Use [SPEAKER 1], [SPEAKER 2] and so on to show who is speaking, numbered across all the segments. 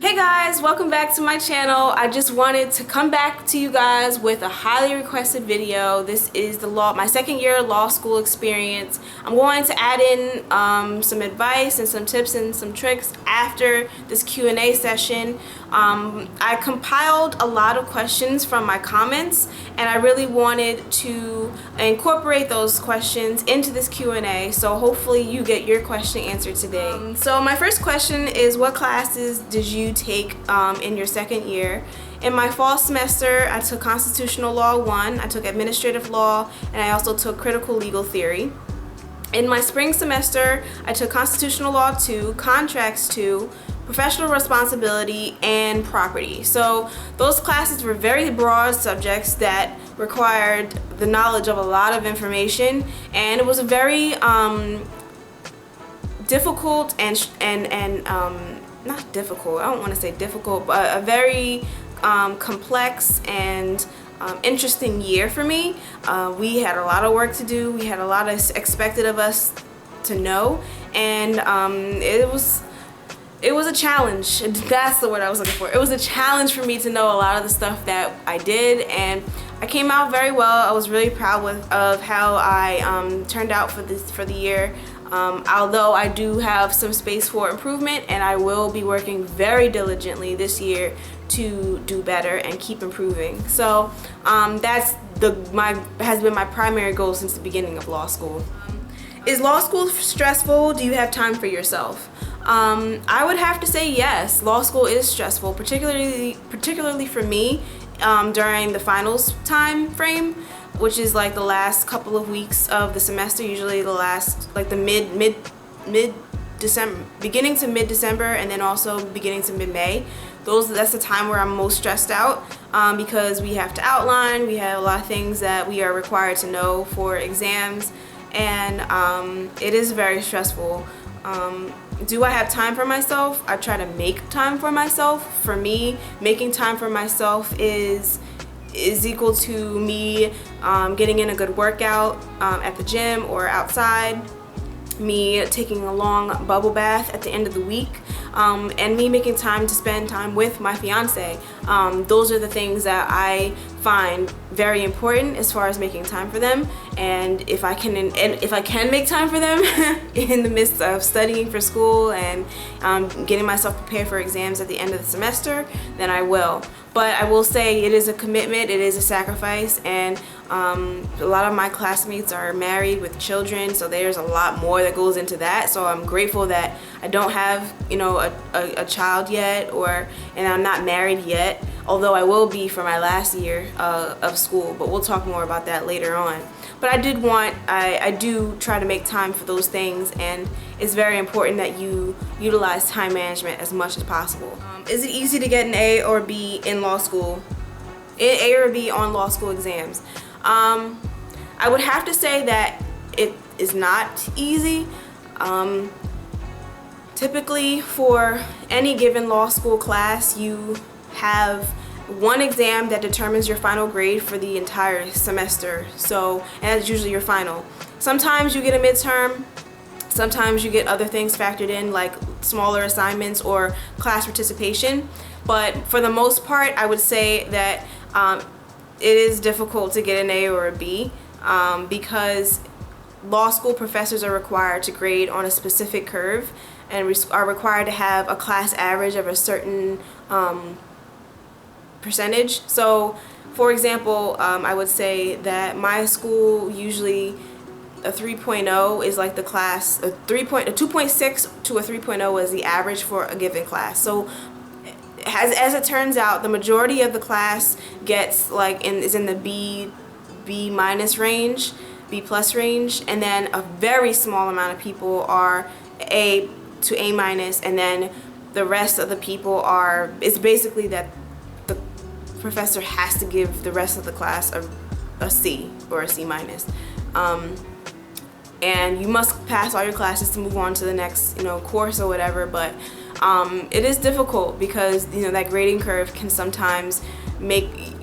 [SPEAKER 1] Hey guys, welcome back to my channel. I just wanted to come back to you guys with a highly requested video. This is my second year law school experience. I'm going to add in some advice and some tips and some tricks after this Q&A session. I compiled a lot of questions from my comments and I really wanted to incorporate those questions into this Q&A, so hopefully you get your question answered today. So my first question is, what classes did you take in your second year? In my fall semester, I took Constitutional Law 1, I took Administrative Law, and I also took Critical Legal Theory. In my spring semester, I took Constitutional Law 2, Contracts 2, Professional Responsibility, and Property. So those classes were very broad subjects that required the knowledge of a lot of information, and it was a very difficult and not difficult, I don't want to say difficult, but a very complex and interesting year for me. We had a lot of work to do, we had a lot expected of us to know, and it was a challenge. That's the word I was looking for. It was a challenge for me to know a lot of the stuff that I did, and I came out very well. I was really proud of how I turned out for the year. Although I do have some space for improvement, and I will be working very diligently this year to do better and keep improving. So that's has been my primary goal since the beginning of law school. Is law school stressful? Do you have time for yourself? I would have to say yes. Law school is stressful, particularly for me during the finals time frame, which is like the last couple of weeks of the semester, usually the last, like the mid-December, beginning to mid-December, and then also beginning to mid-May. That's the time where I'm most stressed out because we have to outline, we have a lot of things that we are required to know for exams, and it is very stressful. Do I have time for myself? I try to make time for myself. For me, making time for myself is equal to me getting in a good workout at the gym or outside, me taking a long bubble bath at the end of the week, and me making time to spend time with my fiance. Those are the things that I find very important as far as making time for them, and if I can make time for them in the midst of studying for school and getting myself prepared for exams at the end of the semester, then I will. But I will say it is a commitment, it is a sacrifice, and a lot of my classmates are married with children, so there's a lot more that goes into that. So I'm grateful that I don't have, a child yet, and I'm not married yet, although I will be for my last year of school, but we'll talk more about that later on. But I do try to make time for those things, and it's very important that you utilize time management as much as possible. Is it easy to get an A or B in law school? A or B on law school exams? I would have to say that it is not easy. Typically for any given law school class, you have one exam that determines your final grade for the entire semester. And that's usually your final. Sometimes you get a midterm, sometimes you get other things factored in like smaller assignments or class participation. But for the most part, I would say that it is difficult to get an A or a B because law school professors are required to grade on a specific curve and are required to have a class average of a certain percentage. So for example, I would say that my school usually a 3.0 is like the class, a 2.6 to a 3.0 is the average for a given class. So as it turns out, the majority of the class gets is in the B minus range, B plus range, and then a very small amount of people are A to A minus, and then the rest of the people it's basically that the professor has to give the rest of the class a C or a C minus. And you must pass all your classes to move on to the next course or whatever, but it is difficult because that grading curve can sometimes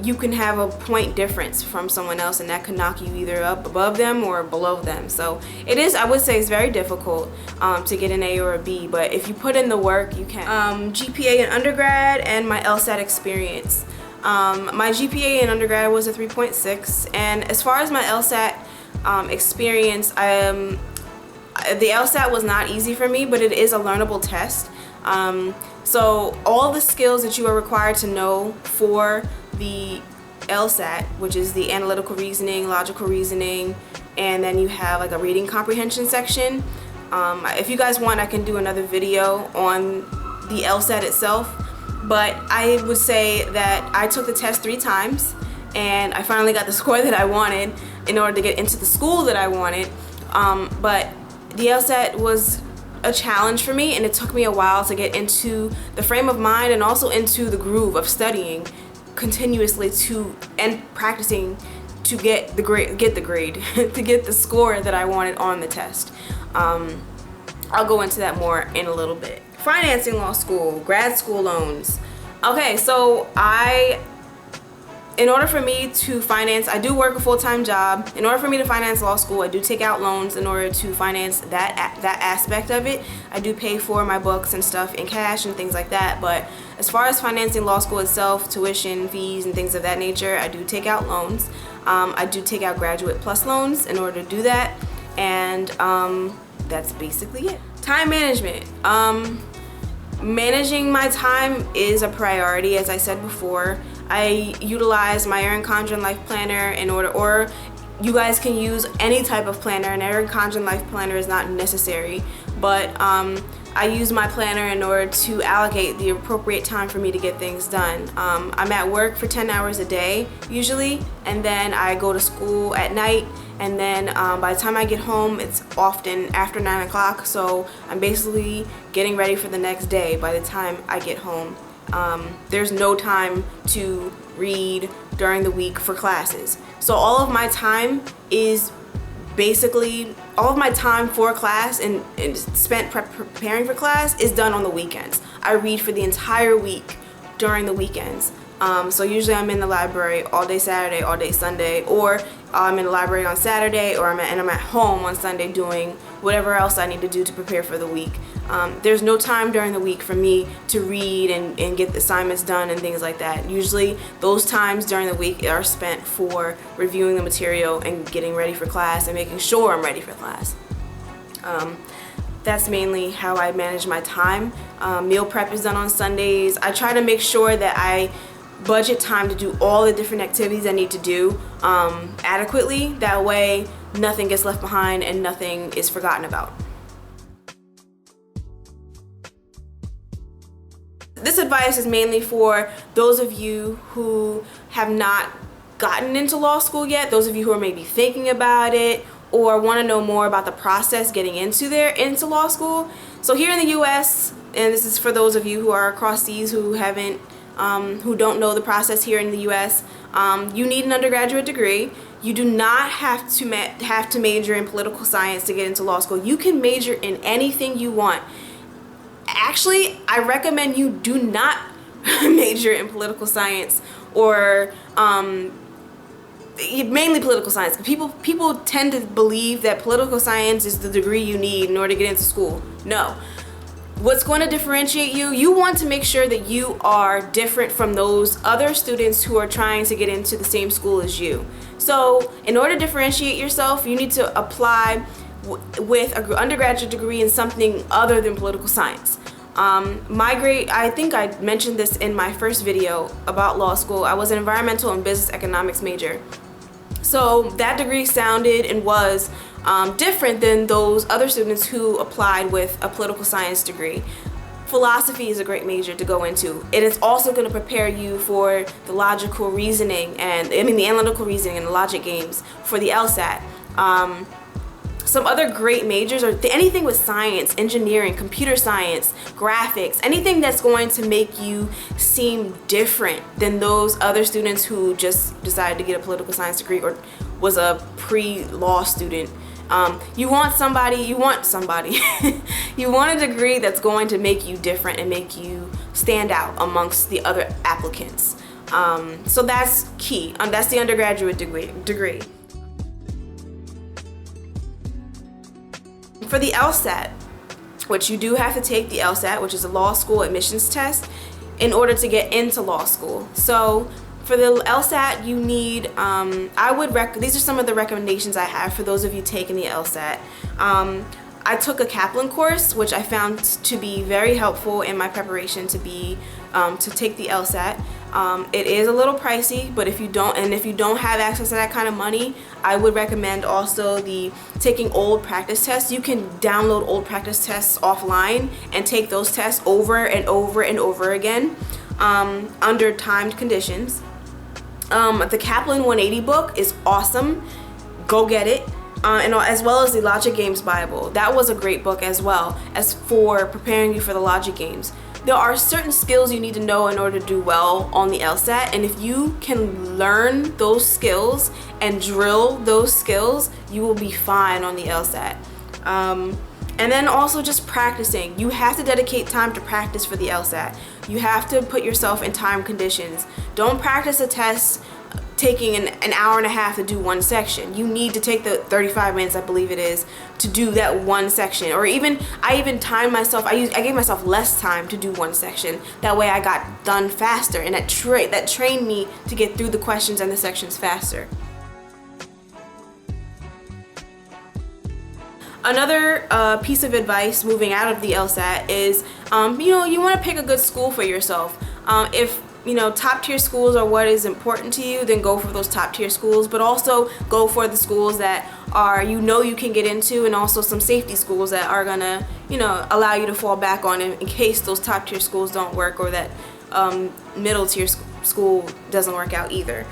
[SPEAKER 1] you can have a point difference from someone else, and that could knock you either up above them or below them. So it is, I would say, it's very difficult to get an A or a B, but if you put in the work, you can. GPA in undergrad and my LSAT experience. My GPA in undergrad was a 3.6, and as far as my LSAT experience, the LSAT was not easy for me, but it is a learnable test. So all the skills that you are required to know for the LSAT, which is the analytical reasoning, logical reasoning, and then you have like a reading comprehension section. If you guys want, I can do another video on the LSAT itself, but I would say that I took the test 3 times and I finally got the score that I wanted in order to get into the school that I wanted. But the LSAT was a challenge for me, and it took me a while to get into the frame of mind and also into the groove of studying continuously and practicing to get the grade to get the score that I wanted on the test. I'll go into that more in a little bit. Financing law school, grad school loans. Okay, so in order for me to finance, I do work a full-time job. In order for me to finance law school, I do take out loans in order to finance that aspect of it. I do pay for my books and stuff in cash and things like that, but as far as financing law school itself, tuition, fees, and things of that nature, I do take out loans. I do take out Graduate Plus loans in order to do that, and that's basically it. Time management. Managing my time is a priority, as I said before. I utilize my Erin Condren Life Planner in order, or you guys can use any type of planner. An Erin Condren Life Planner is not necessary, but I use my planner in order to allocate the appropriate time for me to get things done. I'm at work for 10 hours a day usually, and then I go to school at night, and then by the time I get home, it's often after 9 o'clock, so I'm basically getting ready for the next day by the time I get home. There's no time to read during the week for classes. So all of my time is basically, all of my time for class and spent preparing for class is done on the weekends. I read for the entire week during the weekends. So usually I'm in the library all day Saturday, all day Sunday, or I'm in the library on Saturday, or I'm at home on Sunday doing whatever else I need to do to prepare for the week. There's no time during the week for me to read and get assignments done and things like that. Usually those times during the week are spent for reviewing the material and getting ready for class and making sure I'm ready for class. That's mainly how I manage my time. Meal prep is done on Sundays. I try to make sure that I budget time to do all the different activities I need to do adequately. That way nothing gets left behind and nothing is forgotten about. This advice is mainly for those of you who have not gotten into law school yet, those of you who are maybe thinking about it or want to know more about the process getting into law school. So here in the US, and this is for those of you who are across seas who don't know the process here in the US, you need an undergraduate degree. You do not have to major in political science to get into law school. You can major in anything you want. Actually, I recommend you do not major in political science or mainly political science. People tend to believe that political science is the degree you need in order to get into school. No. What's going to differentiate you, you want to make sure that you are different from those other students who are trying to get into the same school as you. So in order to differentiate yourself, you need to apply with an undergraduate degree in something other than political science. My grade, I think I mentioned this in my first video about law school. I was an environmental and business economics major. So that degree sounded and was different than those other students who applied with a political science degree. Philosophy is a great major to go into. It is also going to prepare you for the logical reasoning the analytical reasoning and the logic games for the LSAT. Some other great majors are anything with science, engineering, computer science, graphics, anything that's going to make you seem different than those other students who just decided to get a political science degree or was a pre-law student. You want a degree that's going to make you different and make you stand out amongst the other applicants. So that's key. That's the undergraduate degree. For the LSAT, which you do have to take the LSAT, which is a law school admissions test, in order to get into law school. So for the LSAT, you need, these are some of the recommendations I have for those of you taking the LSAT. I took a Kaplan course, which I found to be very helpful in my preparation to take the LSAT. It is a little pricey, but if you don't have access to that kind of money, I would recommend also taking old practice tests. You can download old practice tests offline and take those tests over and over and over again under timed conditions. The Kaplan 180 book is awesome. Go get it. And as well as the Logic Games Bible. That was a great book as well as for preparing you for the logic games. There are certain skills you need to know in order to do well on the LSAT, and if you can learn those skills and drill those skills, you will be fine on the LSAT. And then also just practicing. You have to dedicate time to practice for the LSAT. You have to put yourself in time conditions. Don't practice a test taking an hour and a half to do one section. You need to take the 35 minutes, I believe it is, to do that one section. Or I even timed myself. I gave myself less time to do one section. That way I got done faster, and that trained me to get through the questions and the sections faster. Another piece of advice moving out of the LSAT is, you want to pick a good school for yourself. If top tier schools are what is important to you, then go for those top tier schools, but also go for the schools that are, you can get into, and also some safety schools that are gonna, allow you to fall back on in case those top tier schools don't work, or that middle tier school doesn't work out either.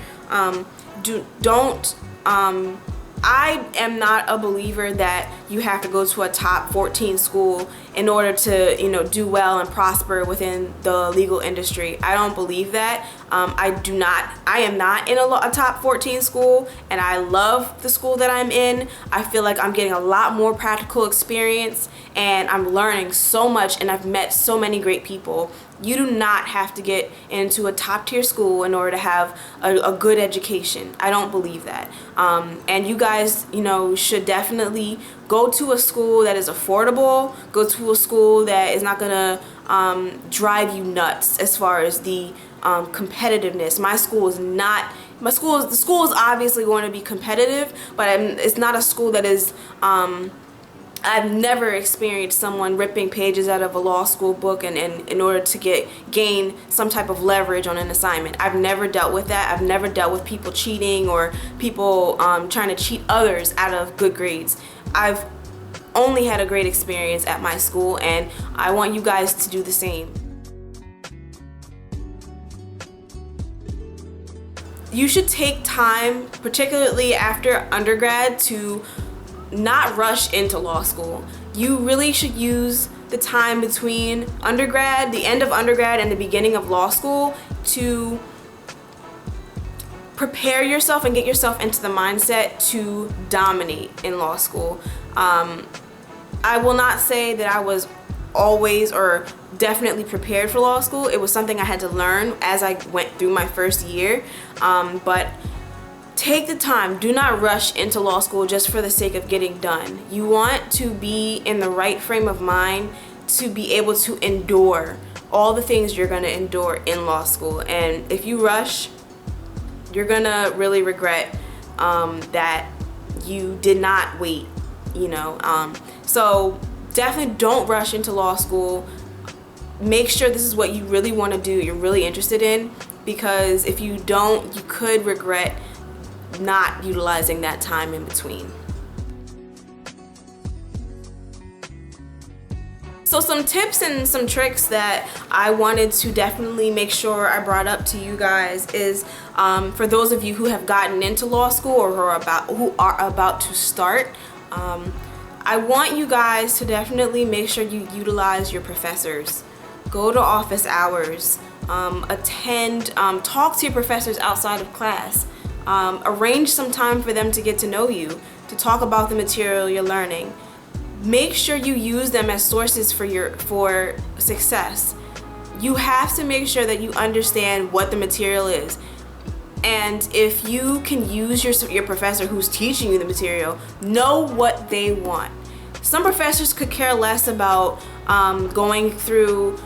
[SPEAKER 1] I am not a believer that you have to go to a top 14 school in order to, do well and prosper within the legal industry. I don't believe that. I am not in a top 14 school, and I love the school that I'm in. I feel like I'm getting a lot more practical experience, and I'm learning so much, and I've met so many great people. You do not have to get into a top tier school in order to have a good education. I don't believe that. And you guys, should definitely go to a school that is affordable. Go to a school that is not gonna drive you nuts as far as the competitiveness. The school is obviously going to be competitive, but it's not a school that is, I've never experienced someone ripping pages out of a law school book and in order to gain some type of leverage on an assignment. I've never dealt with that. I've never dealt with people cheating or people trying to cheat others out of good grades. I've only had a great experience at my school, and I want you guys to do the same. You should take time, particularly after undergrad, to not rush into law school. You really should use the time between the end of undergrad and the beginning of law school to prepare yourself and get yourself into the mindset to dominate in law school. I will not say that I was always or definitely prepared for law school. It was something I had to learn as I went through my first year, but take the time. Do not rush into law school just for the sake of getting done. You want to be in the right frame of mind to be able to endure all the things you're going to endure in law school. And if you rush, you're going to really regret that you did not wait, So definitely don't rush into law school. Make sure this is what you really want to do, you're really interested in, because if you don't, you could regret not utilizing that time in between. So some tips and some tricks that I wanted to definitely make sure I brought up to you guys is for those of you who have gotten into law school or who are about to start, I want you guys to definitely make sure you utilize your professors. Go to office hours, attend, talk to your professors outside of class. Arrange some time for them to get to know you, to talk about the material you're learning. Make sure you use them as sources for success. you have to make sure that you understand what the material is. And if you can use your professor who's teaching you the material, know what they want. Some professors could care less about going through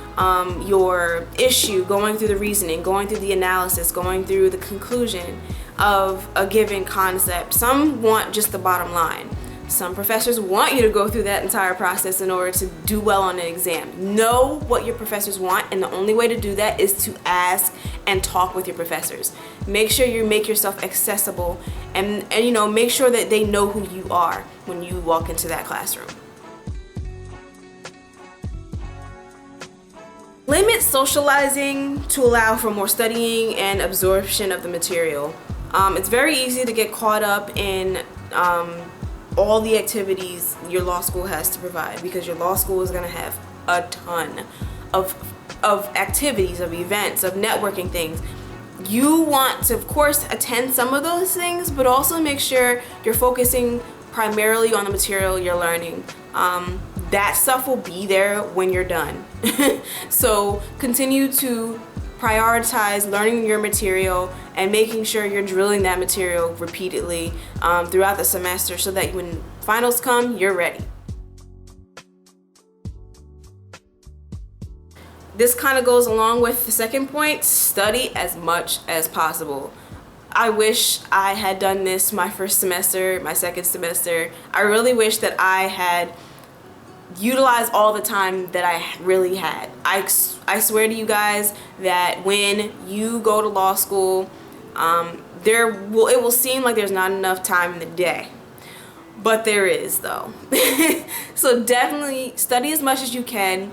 [SPEAKER 1] your issue, going through the reasoning, going through the analysis, going through the conclusion of a given concept. Some want just the bottom line. Some professors want you to go through that entire process in order to do well on an exam. Know what your professors want, and the only way to do that is to ask and talk with your professors. Make sure you make yourself accessible, and you know, make sure that they know who you are when you walk into that classroom. Limit socializing to allow for more studying and absorption of the material. It's very easy to get caught up in all the activities your law school has to provide, because your law school is going to have a ton of activities, of events, of networking things. You want to, of course, attend some of those things, but also make sure you're focusing primarily on the material you're learning. That stuff will be there when you're done. So continue to prioritize learning your material and making sure you're drilling that material repeatedly throughout the semester, so that when finals come, you're ready. This kind of goes along with the second point: study as much as possible. I wish I had done this my first semester, my second semester. I really wish that I had utilize all the time that I really had. I swear to you guys that when you go to law school, it will seem like there's not enough time in the day, but there is, though. So definitely study as much as you can.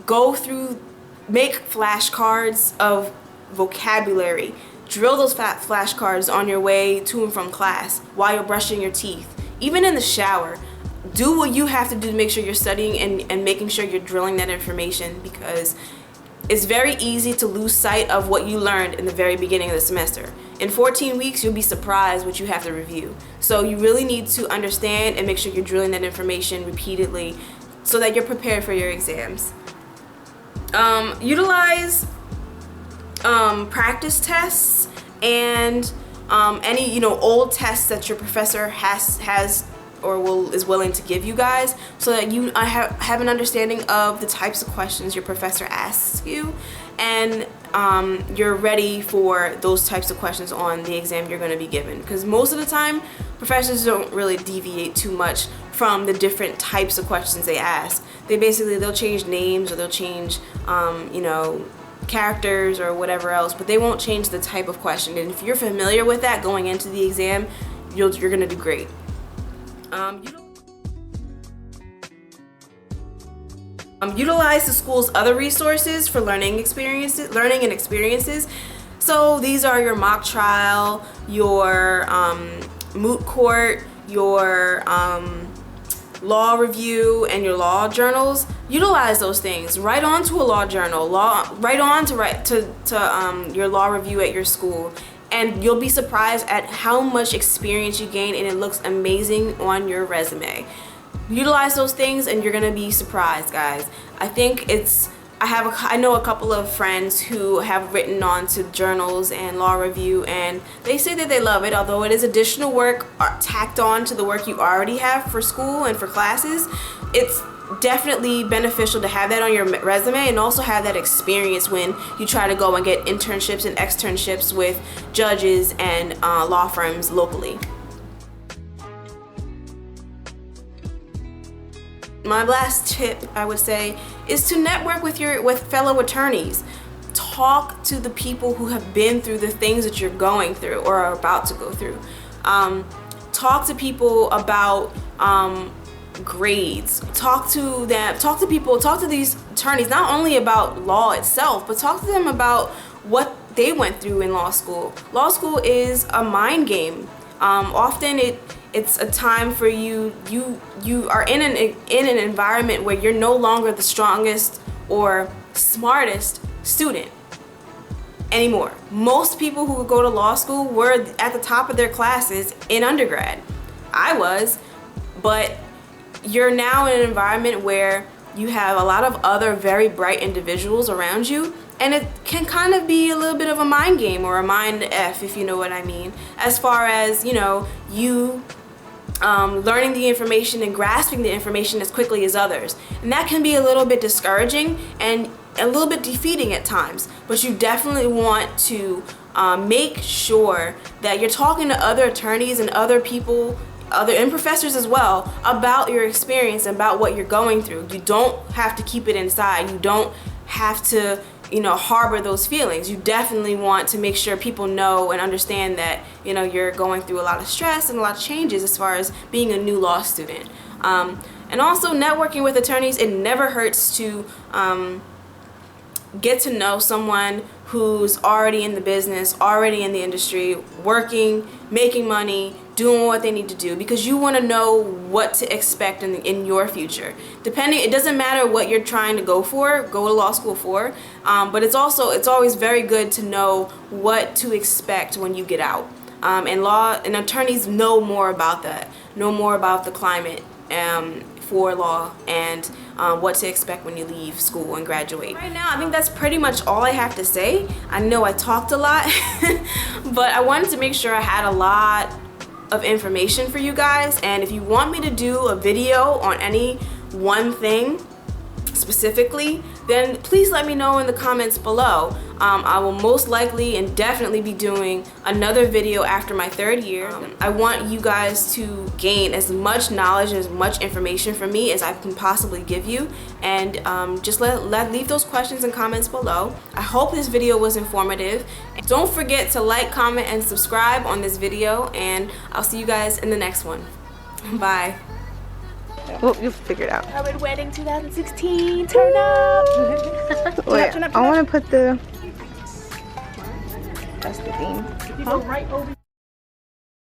[SPEAKER 1] Go through, make flashcards of vocabulary. Drill those flashcards on your way to and from class, while you're brushing your teeth, even in the shower. Do what you have to do to make sure you're studying and making sure you're drilling that information, because it's very easy to lose sight of what you learned in the very beginning of the semester. In 14 weeks, you'll be surprised what you have to review. So you really need to understand and make sure you're drilling that information repeatedly so that you're prepared for your exams. Utilize practice tests and any old tests that your professor has or is willing to give you guys, so that you have an understanding of the types of questions your professor asks you, and you're ready for those types of questions on the exam you're going to be given. Because most of the time, professors don't really deviate too much from the different types of questions they ask. They'll change names, or they'll change characters or whatever else, but they won't change the type of question. And if you're familiar with that going into the exam, you're going to do great. Utilize the school's other resources for learning and experiences. So these are your mock trial, your moot court, your law review, and your law journals. Utilize those things. Write onto a law journal. Write on to your law review at your school. And you'll be surprised at how much experience you gain, and it looks amazing on your resume. Utilize those things and you're gonna be surprised, guys. I know a couple of friends who have written on to journals and law review, and they say that they love it. Although it is additional work tacked on to the work you already have for school and for classes, it's definitely beneficial to have that on your resume, and also have that experience when you try to go and get internships and externships with judges and law firms locally. My last tip, I would say, is to network with fellow attorneys. Talk to the people who have been through the things that you're going through or are about to go through. Talk to people about grades. Talk to these attorneys not only about law itself, but talk to them about what they went through in law school. Law school is a mind game. Often it's a time for you are in an environment where you're no longer the strongest or smartest student anymore. Most people who go to law school were at the top of their classes in undergrad. I was, but you're now in an environment where you have a lot of other very bright individuals around you, and it can kind of be a little bit of a mind game or a mind F, if you know what I mean, as far as, you know, you learning the information and grasping the information as quickly as others. And that can be a little bit discouraging and a little bit defeating at times, but you definitely want to make sure that you're talking to other attorneys and other people, and professors as well, about your experience and about what you're going through. You don't have to keep it inside. You don't have to, you know, harbor those feelings. You definitely want to make sure people know and understand that, you know, you're going through a lot of stress and a lot of changes as far as being a new law student. And also networking with attorneys, it never hurts to get to know someone who's already in the business, already in the industry, working, making money, doing what they need to do, because you want to know what to expect in your future. It doesn't matter what you're trying to go to law school for, but it's always very good to know what to expect when you get out. And attorneys know more about that, know more about the climate for law and what to expect when you leave school and graduate. Right now, I think that's pretty much all I have to say. I know I talked a lot, but I wanted to make sure I had a lot of information for you guys, and if you want me to do a video on any one thing specifically, then please let me know in the comments below. I will most likely and definitely be doing another video after my third year. I want you guys to gain as much knowledge and as much information from me as I can possibly give you, and just leave those questions and comments below. I hope this video was informative. Don't forget to like, comment, and subscribe on this video, and I'll see you guys in the next one. Bye.
[SPEAKER 2] Well, you'll figure it out.
[SPEAKER 3] Harvard Wedding 2016, turn up!
[SPEAKER 2] Wait, I want to put the... That's the theme.
[SPEAKER 3] You go right over